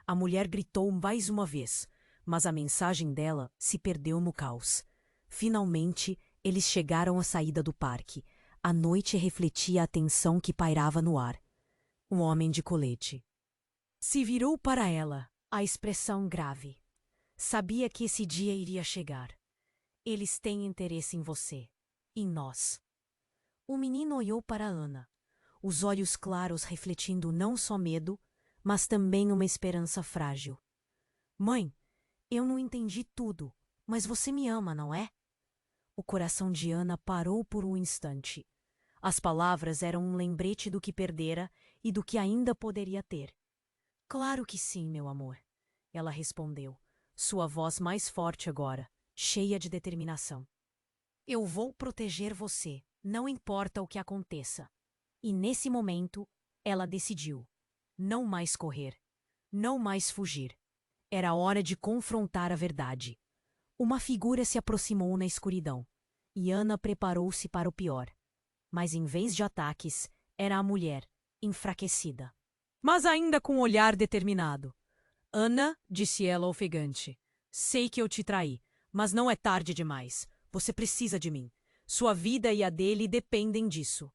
A mulher gritou mais uma vez, mas a mensagem dela se perdeu no caos. Finalmente, eles chegaram à saída do parque. A noite refletia a tensão que pairava no ar. O homem de colete se virou para ela, a expressão grave. Sabia que esse dia iria chegar. Eles têm interesse em você, em nós. O menino olhou para Ana, os olhos claros refletindo não só medo, mas também uma esperança frágil. Mãe, eu não entendi tudo, mas você me ama, não é? O coração de Ana parou por um instante. As palavras eram um lembrete do que perdera e do que ainda poderia ter. Claro que sim, meu amor, ela respondeu, sua voz mais forte agora, cheia de determinação. Eu vou proteger você, não importa o que aconteça. E nesse momento, ela decidiu. Não mais correr. Não mais fugir. Era hora de confrontar a verdade. Uma figura se aproximou na escuridão, e Ana preparou-se para o pior. Mas em vez de ataques, era a mulher, enfraquecida, mas ainda com um olhar determinado. Ana, disse ela ofegante, sei que eu te traí, mas não é tarde demais. Você precisa de mim. Sua vida e a dele dependem disso.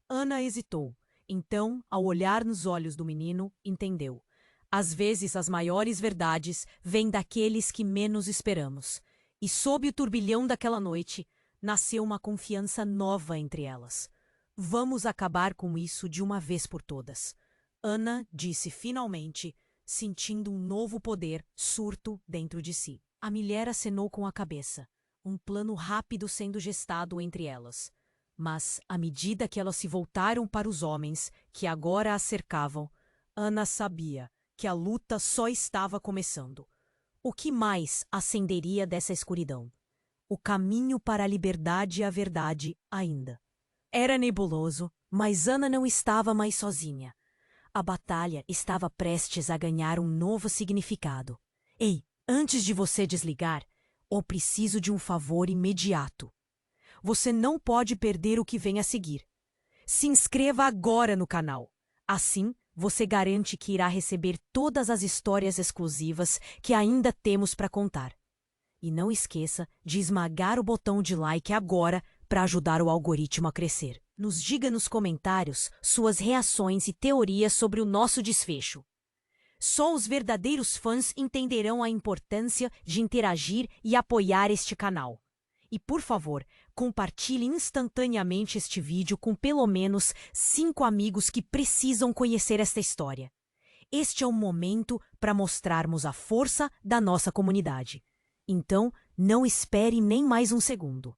Ana hesitou. Então, ao olhar nos olhos do menino, entendeu. Às vezes as maiores verdades vêm daqueles que menos esperamos. E sob o turbilhão daquela noite, nasceu uma confiança nova entre elas. Vamos acabar com isso de uma vez por todas. Ana disse finalmente, sentindo um novo poder surto dentro de si. A mulher acenou com a cabeça, um plano rápido sendo gestado entre elas. Mas, à medida que elas se voltaram para os homens que agora a cercavam, Ana sabia que a luta só estava começando. O que mais acenderia dessa escuridão? O caminho para a liberdade e a verdade ainda. Era nebuloso, mas Ana não estava mais sozinha. A batalha estava prestes a ganhar um novo significado. Ei, antes de você desligar, eu preciso de um favor imediato. Você não pode perder o que vem a seguir. Se inscreva agora no canal. Assim, você garante que irá receber todas as histórias exclusivas que ainda temos para contar. E não esqueça de esmagar o botão de like agora para ajudar o algoritmo a crescer. Nos diga nos comentários suas reações e teorias sobre o nosso desfecho. Só os verdadeiros fãs entenderão a importância de interagir e apoiar este canal. E, por favor, compartilhe instantaneamente este vídeo com pelo menos 5 amigos que precisam conhecer esta história. Este é o momento para mostrarmos a força da nossa comunidade. Então, não espere nem mais um segundo.